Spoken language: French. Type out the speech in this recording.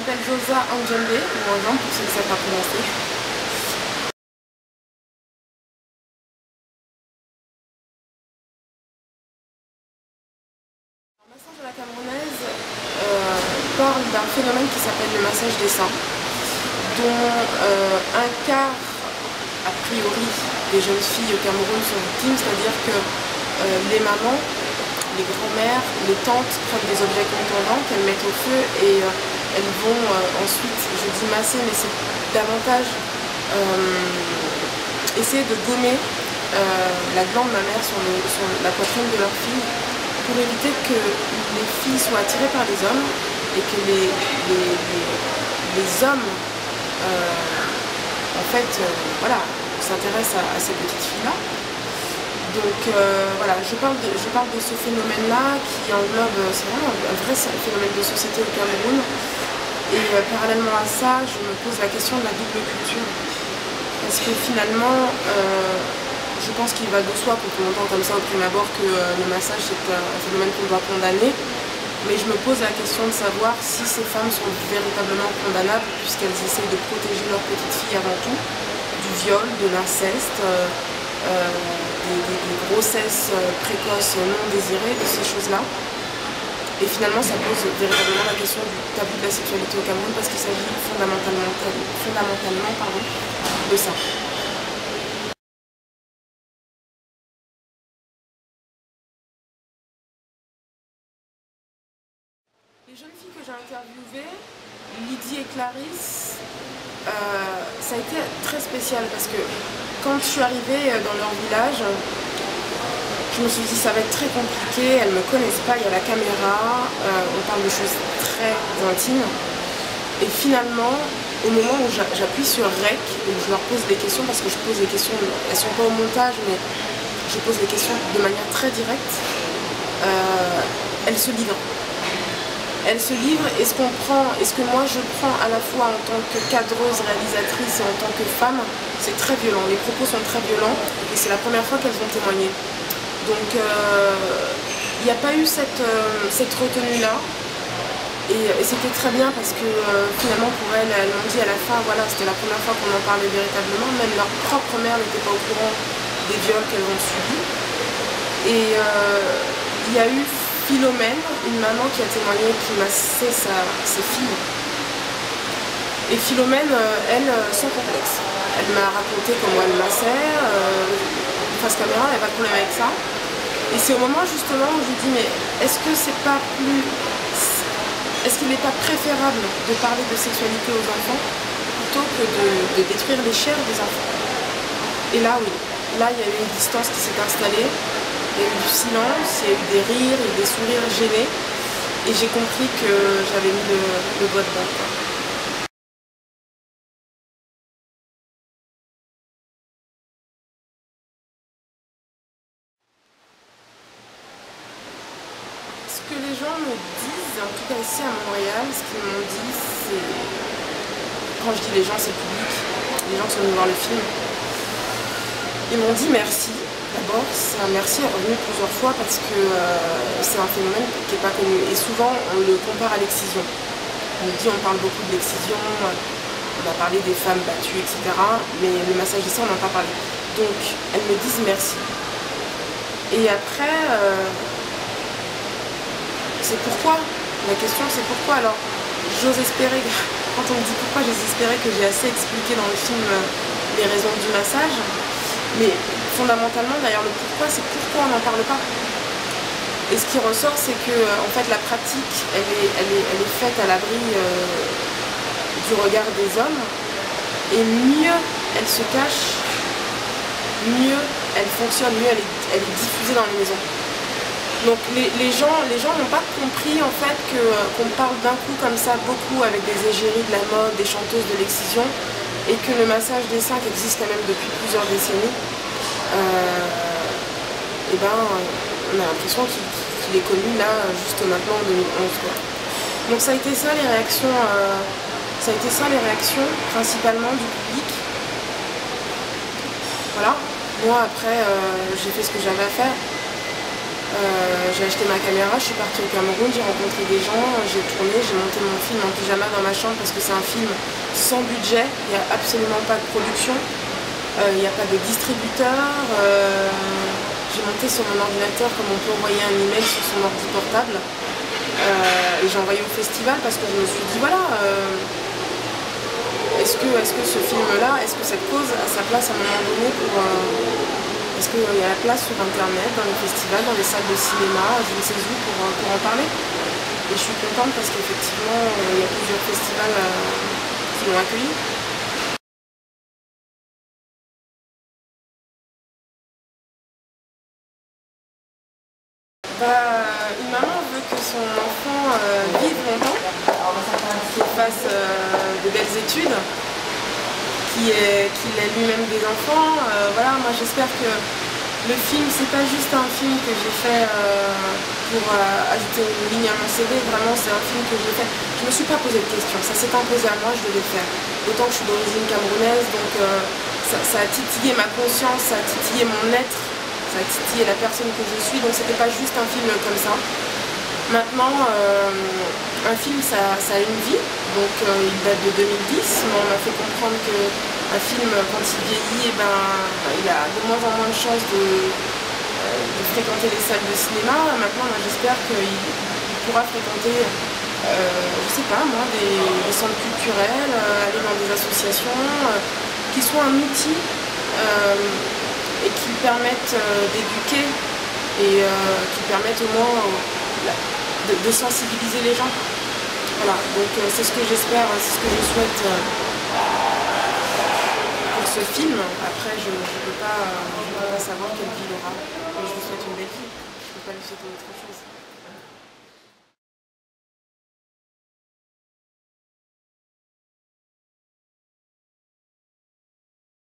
m'appelle Josa Anjembe, ou Anjambe pour ceux qui savent pas prononcer. Le massage à la camerounaise parle d'un phénomène qui s'appelle le massage des seins, dont un quart, a priori, des jeunes filles au Cameroun sont victimes, c'est-à-dire que les mamans, les grands-mères, les tantes prennent des objets contondants qu'elles mettent au feu et elles vont ensuite, je dis masser, mais c'est davantage essayer de gommer la glande mammaire sur la poitrine de leur fille pour éviter que les filles soient attirées par les hommes et que les hommes en fait voilà, s'intéressent à ces petites filles-là. Donc voilà, je parle de ce phénomène-là qui englobe, c'est vraiment un vrai phénomène de société au Cameroun. Et parallèlement à ça, je me pose la question de la double culture. Parce que finalement, je pense qu'il va de soi quand on entend comme ça au prime abord que le massage c'est un phénomène qu'on doit condamner. Mais je me pose la question de savoir si ces femmes sont véritablement condamnables puisqu'elles essayent de protéger leurs petites filles avant tout du viol, de l'inceste, des grossesses précoces non désirées, de ces choses-là. Et finalement, ça pose véritablement la question du tabou de la sexualité au Cameroun parce qu'il s'agit fondamentalement de ça. Les jeunes filles que j'ai interviewées, Lydie et Clarisse, ça a été très spécial parce que quand je suis arrivée dans leur village, je me suis dit ça va être très compliqué, elles ne me connaissent pas, il y a la caméra, on parle de choses très intimes. Et finalement, au moment où j'appuie sur REC, et je leur pose des questions, parce que je pose des questions, elles ne sont pas au montage, mais je pose des questions de manière très directe, elles se livrent. Elle se livre et ce que moi je prends à la fois en tant que cadreuse, réalisatrice et en tant que femme, c'est très violent. Les propos sont très violents et c'est la première fois qu'elles vont témoigner. Donc il n'y a pas eu cette retenue-là et c'était très bien parce que finalement pour elles m'ont dit à la fin, voilà, c'était la première fois qu'on en parlait véritablement, même leur propre mère n'était pas au courant des viols qu'elles ont subis. Et il y a eu Philomène, une maman qui a témoigné, qui massait ses filles. Et Philomène, elle, sans complexe. Elle m'a raconté comment elle massait, face caméra, elle n'avait pas de problème avec ça. Et c'est au moment justement où je lui dis, mais est-ce qu'il n'est pas préférable de parler de sexualité aux enfants plutôt que de détruire les chairs des enfants? Et là, oui, là il y a eu une distance qui s'est installée. Il y a eu du silence, il y a eu des rires et des sourires gênés. Et j'ai compris que j'avais mis le doigt dedans. Ce que les gens me disent, en tout cas ici à Montréal, ce qu'ils m'ont dit, c'est... Quand je dis les gens, c'est public. Les gens sont venus voir le film. Ils m'ont dit merci. D'abord, c'est un merci est revenu plusieurs fois parce que c'est un phénomène qui n'est pas connu. Et souvent, on le compare à l'excision. On dit, on parle beaucoup de l'excision, on a parlé des femmes battues, etc. Mais le massage des seins, on n'en a pas parlé. Donc, elles me disent merci. Et après, c'est pourquoi. La question, c'est pourquoi. Alors, j'ose espérer, quand on me dit pourquoi, j'ose espérer que j'ai assez expliqué dans le film les raisons du massage. Mais fondamentalement, d'ailleurs, le pourquoi, c'est pourquoi on n'en parle pas. Et ce qui ressort, c'est que en fait, la pratique, elle est faite à l'abri du regard des hommes. Et mieux elle se cache, mieux elle fonctionne, mieux elle est diffusée dans les maisons. Donc les gens n'ont pas compris en fait qu'on parle d'un coup comme ça beaucoup avec des égéries de la mode, des chanteuses de l'excision, et que le massage des seins qui existe quand même depuis plusieurs décennies, et ben on a l'impression qu'il est connu là juste maintenant en 2011 quoi. Donc ça a été ça les réactions, principalement du public. Voilà. Moi après j'ai fait ce que j'avais à faire. J'ai acheté ma caméra, je suis partie au Cameroun, j'ai rencontré des gens, j'ai tourné, j'ai monté mon film en pyjama dans ma chambre parce que c'est un film sans budget, il n'y a absolument pas de production, il n'y a pas de distributeur. J'ai monté sur mon ordinateur comme on peut envoyer un email sur son ordi portable. Et j'ai envoyé au festival parce que je me suis dit voilà, est-ce que ce film-là, est-ce que cette cause a sa place à un moment donné pour... est-ce qu'il y a la place sur internet, dans les festivals, dans les salles de cinéma, je ne sais où pour en parler. Et je suis contente parce qu'effectivement il y a plusieurs festivals qui l'ont accueilli. Une maman veut que son enfant vive longtemps, qu'il fasse de belles études, qu'il ait lui-même des enfants. Voilà, moi j'espère que le film, c'est pas juste un film que j'ai fait pour ajouter une ligne à mon CV, vraiment c'est un film que j'ai fait. Je me suis pas posé de questions, ça s'est imposé à moi, je devais le faire. D'autant que je suis d'origine camerounaise, donc ça a titillé ma conscience, ça a titillé mon être. Ça a titillé la personne que je suis, donc c'était pas juste un film comme ça. Maintenant, un film ça a une vie, donc il date de 2010, mais on m'a fait comprendre qu'un film, quand il vieillit, il a de moins en moins de chances de fréquenter les salles de cinéma. Maintenant, j'espère qu'il pourra fréquenter, je sais pas moi, des centres culturels, aller dans des associations, qui soient un outil et qui permettent d'éduquer et qui permettent au moins de sensibiliser les gens. Voilà, donc c'est ce que j'espère, c'est ce que je souhaite pour ce film. Après, je ne peux pas savoir quelle vie il aura, mais je lui souhaite une belle vie, je ne peux pas lui souhaiter autre chose.